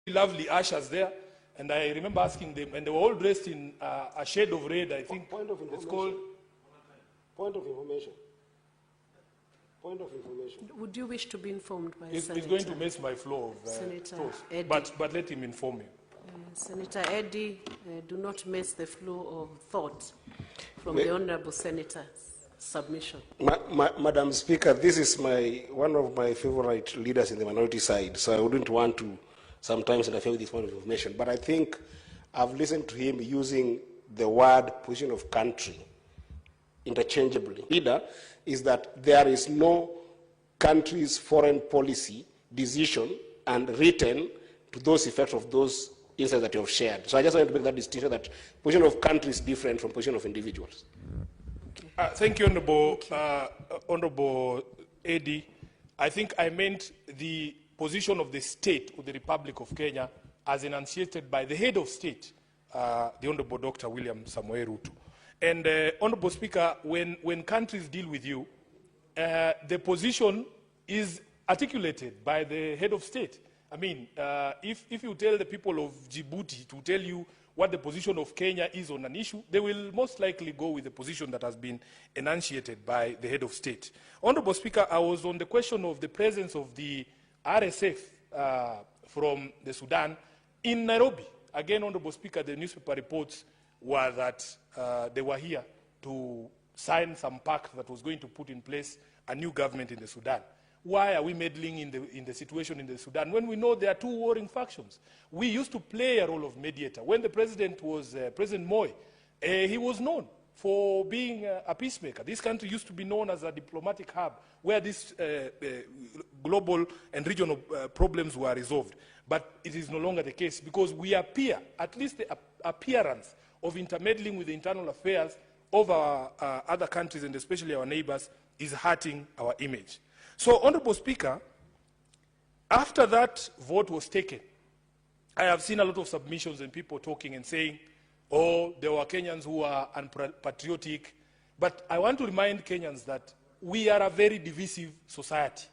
lovely ushers there, and I remember asking them, and they were all dressed in a shade of red, I think. Point of information. It's called... Point of information. Point of information. Would you wish to be informed by He's Senator? going to mess my flow of Senator thoughts. Eddie. But let him inform you. Senator Eddie, do not mess the flow of thought from the Honourable Senator's submission. Madam Speaker, this is one of my favorite leaders in the minority side, so I wouldn't want to sometimes interfere with this point of information. But I think I've listened to him using the word position of country interchangeably. Leader is that there is no country's foreign policy decision and written to those effects of those insights that you have shared. So I just wanted to make that distinction that position of country is different from position of individuals. Thank you, Honorable Eddie. I think I meant the position of the state of the Republic of Kenya as enunciated by the head of state, the Honorable Dr. William Samoei Ruto. And Honorable Speaker, when countries deal with you, the position is articulated by the head of state. I mean, if you tell the people of Djibouti to tell you what the position of Kenya is on an issue, they will most likely go with the position that has been enunciated by the head of state. Honorable Speaker, I was on the question of the presence of the RSF from the Sudan in Nairobi. Again, Honorable Speaker, the newspaper reports were that they were here to sign some pact that was going to put in place a new government in the Sudan. Why are we meddling in the situation in the Sudan when we know there are two warring factions? We used to play a role of mediator. When the president was President Moi, he was known for being a peacemaker. This country used to be known as a diplomatic hub where these global and regional problems were resolved. But it is no longer the case because we appear, at least the appearance of intermeddling with the internal affairs of our other countries and especially our neighbors is hurting our image. So, Honorable Speaker, after that vote was taken, I have seen a lot of submissions and people talking and saying, oh, there were Kenyans who are unpatriotic. But I want to remind Kenyans that we are a very divisive society.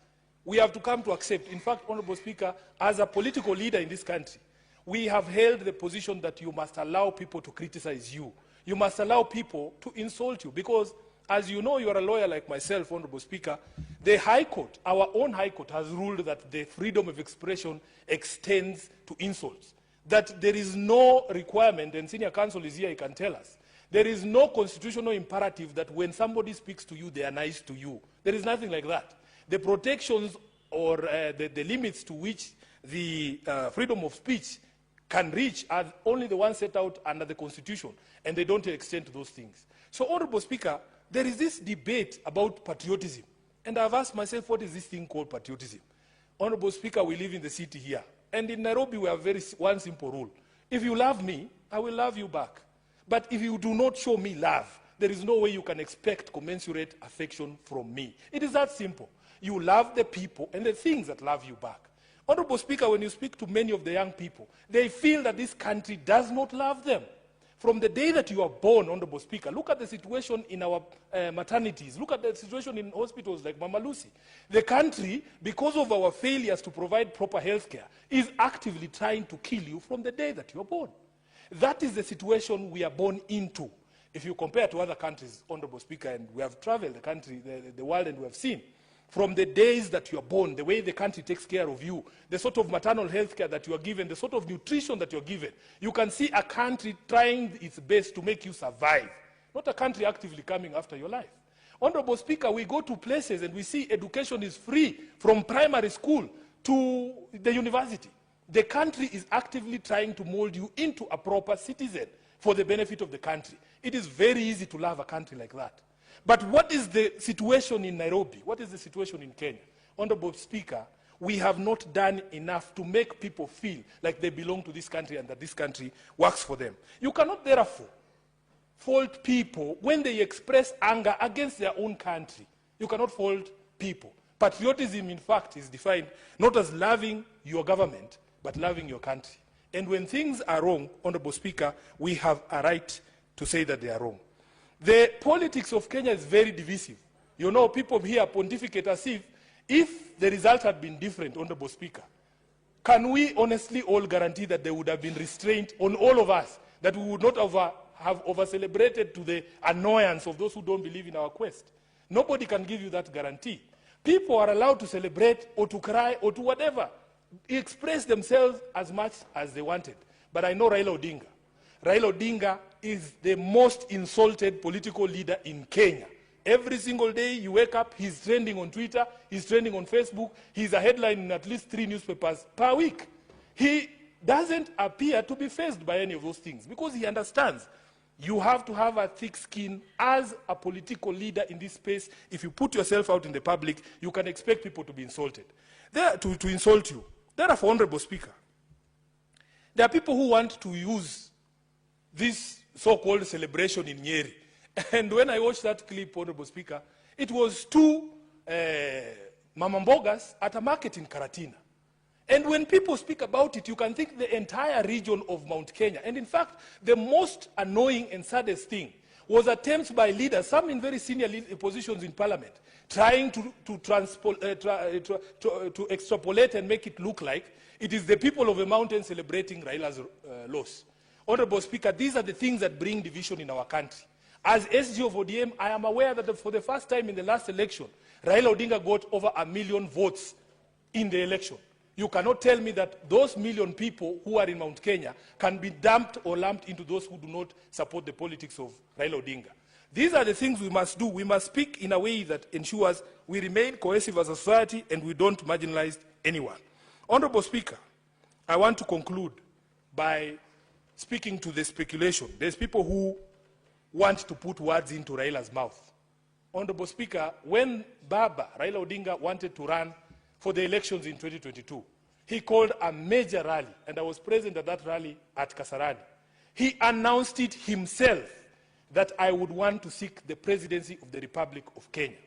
We have to come to accept. In fact, Honorable Speaker, as a political leader in this country, we have held the position that you must allow people to criticize you. You must allow people to insult you because, as you know, you are a lawyer like myself, Honorable Speaker. The High Court, our own High Court, has ruled that the freedom of expression extends to insults. That there is no requirement, and Senior Counsel is here, he can tell us, there is no constitutional imperative that when somebody speaks to you, they are nice to you. There is nothing like that. The protections or the limits to which the freedom of speech can reach are only the ones set out under the Constitution, and they don't extend to those things. So, Honorable Speaker, there is this debate about patriotism. And I've asked myself, what is this thing called patriotism? Honorable Speaker, we live in the city here. And in Nairobi, we have one simple rule. If you love me, I will love you back. But if you do not show me love, there is no way you can expect commensurate affection from me. It is that simple. You love the people and the things that love you back. Honorable Speaker, when you speak to many of the young people, they feel that this country does not love them. From the day that you are born, Honorable Speaker, look at the situation in our maternities. Look at the situation in hospitals like Mama Lucy. The country, because of our failures to provide proper health care, is actively trying to kill you from the day that you are born. That is the situation we are born into. If you compare to other countries, Honorable Speaker, and we have traveled the country, the world, and we have seen, from the days that you are born, the way the country takes care of you, the sort of maternal health care that you are given, the sort of nutrition that you are given, you can see a country trying its best to make you survive, not a country actively coming after your life. Honorable Speaker, we go to places and we see education is free from primary school to the university. The country is actively trying to mold you into a proper citizen for the benefit of the country. It is very easy to love a country like that. But what is the situation in Nairobi? What is the situation in Kenya? Honorable Speaker, we have not done enough to make people feel like they belong to this country and that this country works for them. You cannot therefore fault people when they express anger against their own country. You cannot fault people. Patriotism, in fact, is defined not as loving your government, but loving your country. And when things are wrong, Honorable Speaker, we have a right to say that they are wrong. The politics of Kenya is very divisive. You know, people here pontificate as if the result had been different, Honorable Speaker, can we honestly all guarantee that there would have been restraint on all of us, that we would not have over-celebrated to the annoyance of those who don't believe in our quest? Nobody can give you that guarantee. People are allowed to celebrate or to cry or to whatever, express themselves as much as they wanted. But I know Raila Odinga. Raila Odinga is the most insulted political leader in Kenya. Every single day you wake up, he's trending on Twitter, he's trending on Facebook, he's a headline in at least 3 newspapers per week. He doesn't appear to be faced by any of those things because he understands you have to have a thick skin as a political leader in this space. If you put yourself out in the public, you can expect people to be insulted. To insult you. Therefore, Honorable Speaker, there are people who want to use this so-called celebration in Nyeri. And when I watched that clip, Honorable Speaker, it was 2 mamambogas at a market in Karatina. And when people speak about it, you can think the entire region of Mount Kenya. And in fact, the most annoying and saddest thing was attempts by leaders, some in very senior positions in parliament, trying to extrapolate and make it look like it is the people of a mountain celebrating Raila's loss. Honorable Speaker, these are the things that bring division in our country. As SG of ODM, I am aware that for the first time in the last election, Raila Odinga got over 1 million votes in the election. You cannot tell me that those million people who are in Mount Kenya can be dumped or lumped into those who do not support the politics of Raila Odinga. These are the things we must do. We must speak in a way that ensures we remain cohesive as a society and we don't marginalize anyone. Honorable Speaker, I want to conclude by speaking to the speculation. There's people who want to put words into Raila's mouth. Honorable Speaker, when Baba, Raila Odinga, wanted to run for the elections in 2022, he called a major rally, and I was present at that rally at Kasarani. He announced it himself that I would want to seek the presidency of the Republic of Kenya.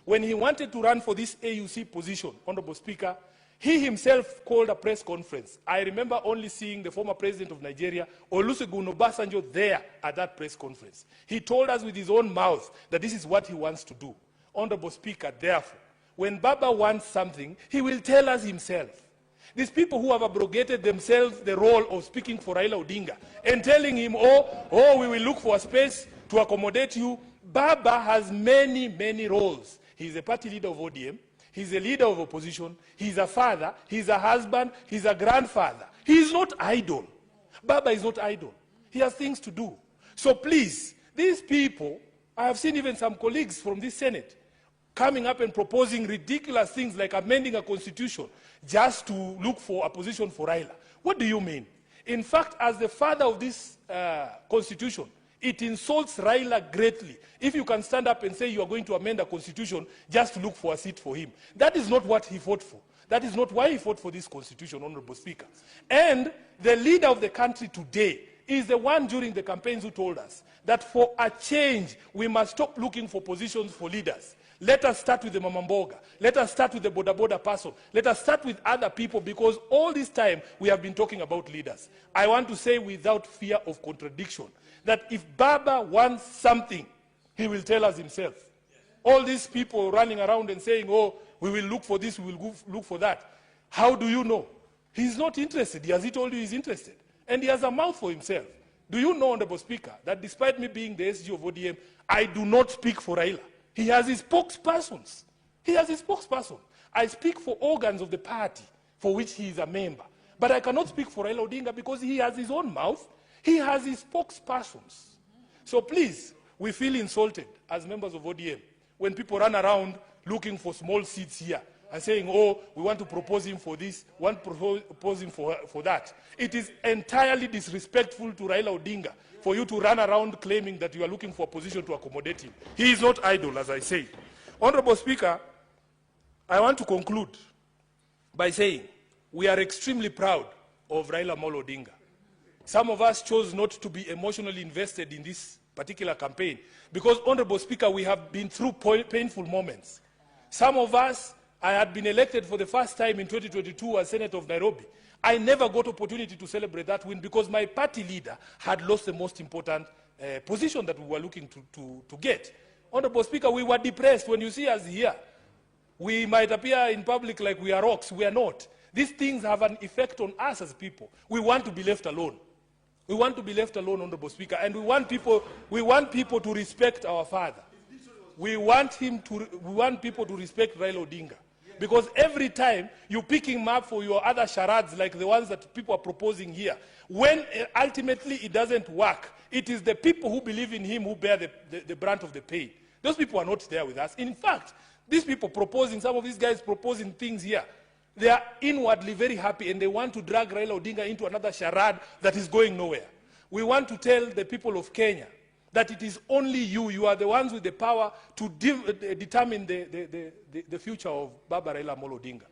When he wanted to run for this AUC position, Honorable Speaker, he himself called a press conference. I remember only seeing the former president of Nigeria, Olusegun Obasanjo, there at that press conference. He told us with his own mouth that this is what he wants to do. Honorable Speaker, therefore, when Baba wants something, he will tell us himself. These people who have abrogated themselves the role of speaking for Raila Odinga and telling him, oh, we will look for a space to accommodate you. Baba has many, many roles. He's a party leader of ODM. He's a leader of opposition. He's a father. He's a husband. He's a grandfather. He's not idle. Baba is not idle. He has things to do. So please, these people, I have seen even some colleagues from this Senate coming up and proposing ridiculous things like amending a constitution just to look for a position for Raila. What do you mean? In fact, as the father of this constitution, it insults Raila greatly if you can stand up and say you are going to amend a constitution just to look for a seat for him. That is not what he fought for. That is not why he fought for this constitution, Honorable Speaker. And the leader of the country today is the one during the campaigns who told us that for a change, we must stop looking for positions for leaders. Let us start with the Mamamboga. Let us start with the Boda Boda person. Let us start with other people, because all this time we have been talking about leaders. I want to say without fear of contradiction that if Baba wants something, he will tell us himself. All these people running around and saying, oh, we will look for this, we will look for that. How do you know? He's not interested. Has he told you he's interested? And he has a mouth for himself. Do you know, Honorable Speaker, that despite me being the SG of ODM, I do not speak for Raila. He has his spokespersons. He has his spokesperson. I speak for organs of the party for which he is a member. But I cannot speak for Raila Odinga because he has his own mouth. He has his spokespersons. So please, we feel insulted as members of ODM when people run around looking for small seats here and saying, oh, we want to propose him for this, want to propose him for that. It is entirely disrespectful to Raila Odinga for you to run around claiming that you are looking for a position to accommodate him. He is not idle, as I say. Honorable Speaker, I want to conclude by saying we are extremely proud of Raila Amolo Odinga. Some of us chose not to be emotionally invested in this particular campaign because, Honorable Speaker, we have been through painful moments. Some of us, I had been elected for the first time in 2022 as Senator of Nairobi. I never got opportunity to celebrate that win because my party leader had lost the most important position that we were looking to get. Honorable Speaker, we were depressed. When you see us here, we might appear in public like we are rocks. We are not. These things have an effect on us as people. We want to be left alone. We want to be left alone, Honorable Speaker, and we want people to respect our father. We want people to respect Raila Odinga. Because every time you pick him up for your other charades like the ones that people are proposing here, when ultimately it doesn't work, it is the people who believe in him who bear the brunt of the pain. Those people are not there with us. In fact, these people proposing, some of these guys proposing things here, they are inwardly very happy and they want to drag Raila Odinga into another charade that is going nowhere. We want to tell the people of Kenya that it is only you are the ones with the power to determine the future of Baba Raila Amolo Odinga.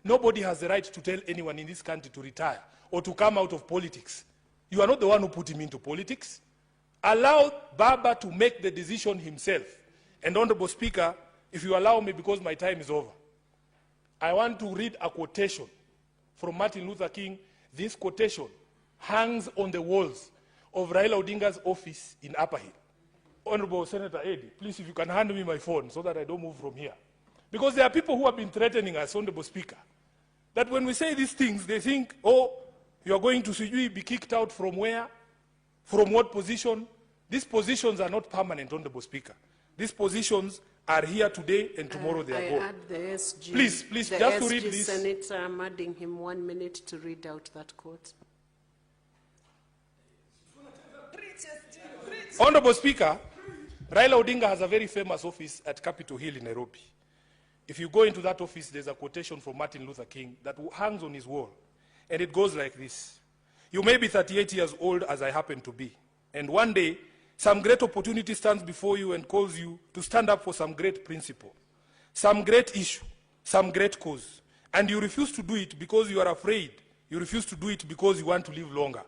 Nobody has the right to tell anyone in this country to retire or to come out of politics. You are not the one who put him into politics. Allow Baba to make the decision himself. And Honorable Speaker, if you allow me, because my time is over, I want to read a quotation from Martin Luther King. This quotation hangs on the walls of Raila Odinga's office in Upper Hill. Honorable Senator Eddie, please, if you can hand me my phone so that I don't move from here. Because there are people who have been threatening us, Honorable Speaker, that when we say these things, they think, oh, you are going to be kicked out from where? From what position? These positions are not permanent, Honorable Speaker. These positions are here today and tomorrow they are gone. I add the SG. Please, just to read this. Senator, I'm adding him 1 minute to read out that quote. Honorable Speaker, Raila Odinga has a very famous office at Capitol Hill in Nairobi. If you go into that office, there's a quotation from Martin Luther King that hangs on his wall. And it goes like this. You may be 38 years old, as I happen to be. And one day, some great opportunity stands before you and calls you to stand up for some great principle, some great issue, some great cause. And you refuse to do it because you are afraid. You refuse to do it because you want to live longer.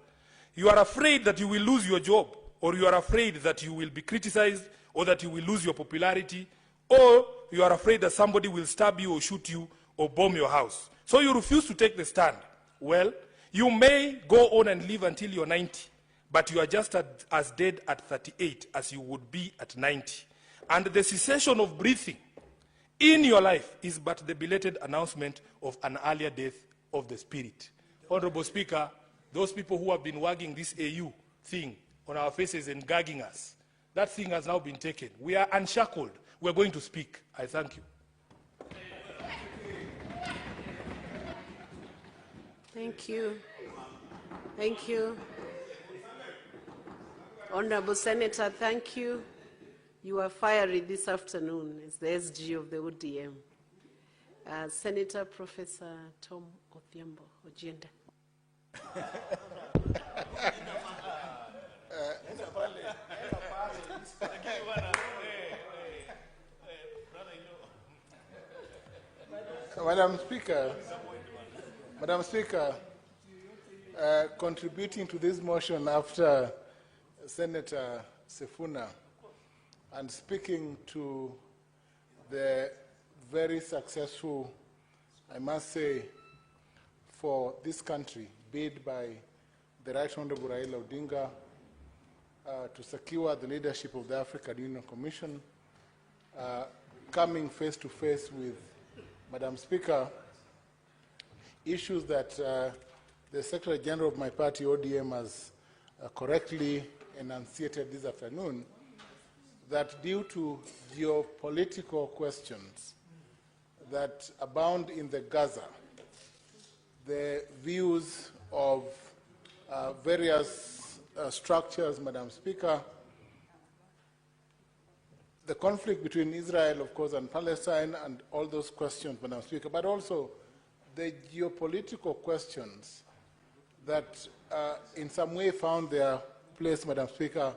You are afraid that you will lose your job, or you are afraid that you will be criticized, or that you will lose your popularity, or you are afraid that somebody will stab you or shoot you or bomb your house. So you refuse to take the stand. Well, you may go on and live until you're 90, but you are just as dead at 38 as you would be at 90. And the cessation of breathing in your life is but the belated announcement of an earlier death of the spirit. Honorable Speaker, those people who have been wagging this AU thing on our faces and gagging us, that thing has now been taken. We are unshackled. We are going to speak. I thank you. Thank you. Thank you. Honorable Senator, thank you. You are fiery this afternoon. It's the SG of the ODM. Senator Professor Tom Othiambo Ojienda. Madam Speaker, contributing to this motion after Senator Sifuna and speaking to the very successful, I must say, for this country, bid by the Right Honorable Raila Odinga to secure the leadership of the African Union Commission, coming face to face with, Madam Speaker, issues that the Secretary General of my party, ODM, has correctly enunciated this afternoon, that due to geopolitical questions that abound in the Gaza, the views of various structures, Madam Speaker, the conflict between Israel, of course, and Palestine, and all those questions, Madam Speaker, but also the geopolitical questions that in some way found their place, Madam Speaker,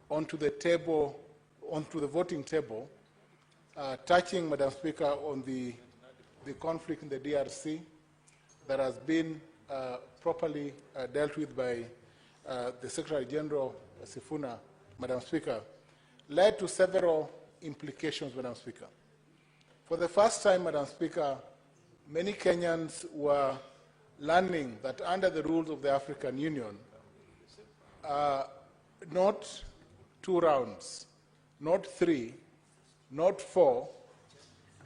onto the table, onto the voting table, touching, Madam Speaker, on the conflict in the DRC that has been properly dealt with by the Secretary General Sifuna, Madam Speaker, led to several implications, Madam Speaker. For the first time, Madam Speaker, many Kenyans were learning that under the rules of the African Union, not 2 rounds, not 3, not 4,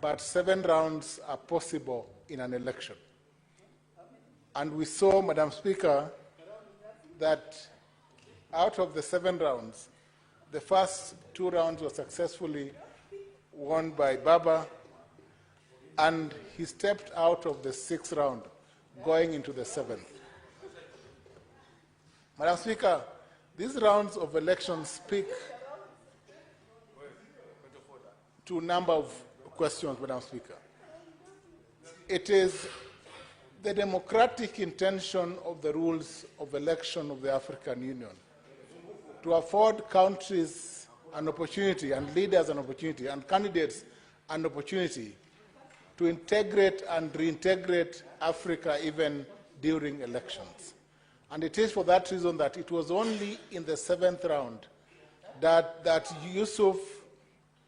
but 7 rounds are possible in an election. And we saw, Madam Speaker, that out of the 7 rounds, the first 2 rounds were successfully won by Baba, and he stepped out of the 6th round, going into the 7th. Madam Speaker, these rounds of elections speak to a number of questions, Madam Speaker. It is the democratic intention of the rules of election of the African Union to afford countries an opportunity, and leaders an opportunity, and candidates an opportunity to integrate and reintegrate Africa even during elections. And it is for that reason that it was only in the 7th round that Yusuf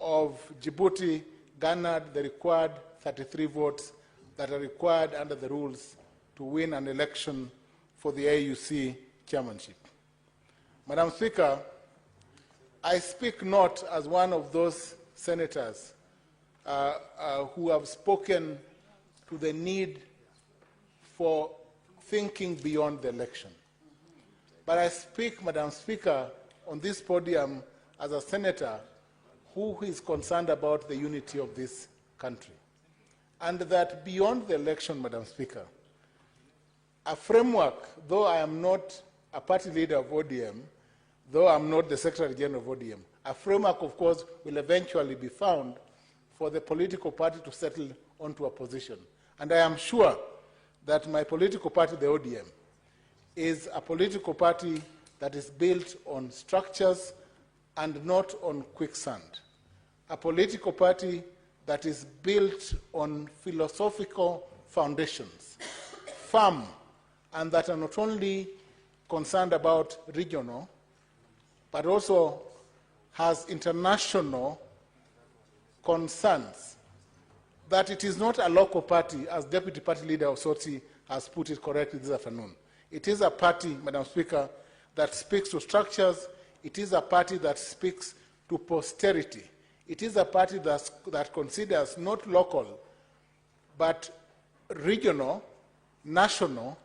of Djibouti garnered the required 33 votes that are required under the rules to win an election for the AUC chairmanship. Madam Speaker, I speak not as one of those senators who have spoken to the need for thinking beyond the election. But I speak, Madam Speaker, on this podium as a senator who is concerned about the unity of this country. And that beyond the election, Madam Speaker, a framework, though I am not a party leader of ODM, though I'm not the Secretary General of ODM, a framework, of course, will eventually be found for the political party to settle onto a position. And I am sure that my political party, the ODM, is a political party that is built on structures and not on quicksand. A political party that is built on philosophical foundations, firm, and that are not only concerned about regional, but also has international concerns, that it is not a local party, as Deputy Party Leader Osotsi has put it correctly this afternoon. It is a party, Madam Speaker, that speaks to structures. It is a party that speaks to posterity. It is a party that considers not local, but regional, national,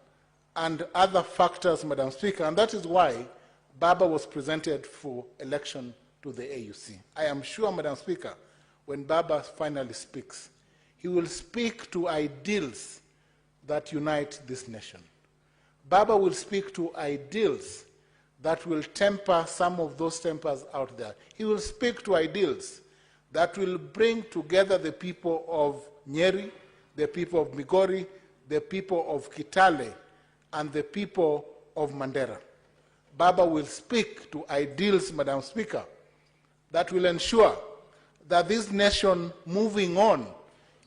and other factors, Madam Speaker, and that is why Baba was presented for election to the AUC. I am sure, Madam Speaker, when Baba finally speaks, he will speak to ideals that unite this nation. Baba will speak to ideals that will temper some of those tempers out there. He will speak to ideals that will bring together the people of Nyeri, the people of Migori, the people of Kitale, and the people of Mandera. Baba will speak to ideals, Madam Speaker, that will ensure that this nation moving on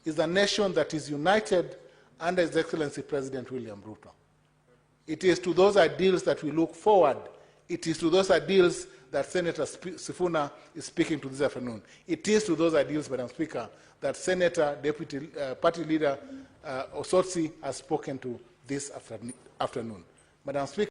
is a nation that is united under His Excellency President William Ruto. It is to those ideals that we look forward. It is to those ideals that Senator Sifuna is speaking to this afternoon. It is to those ideals, Madam Speaker, that Senator Deputy Party Leader Osotsi has spoken to this afternoon. Madam Speaker,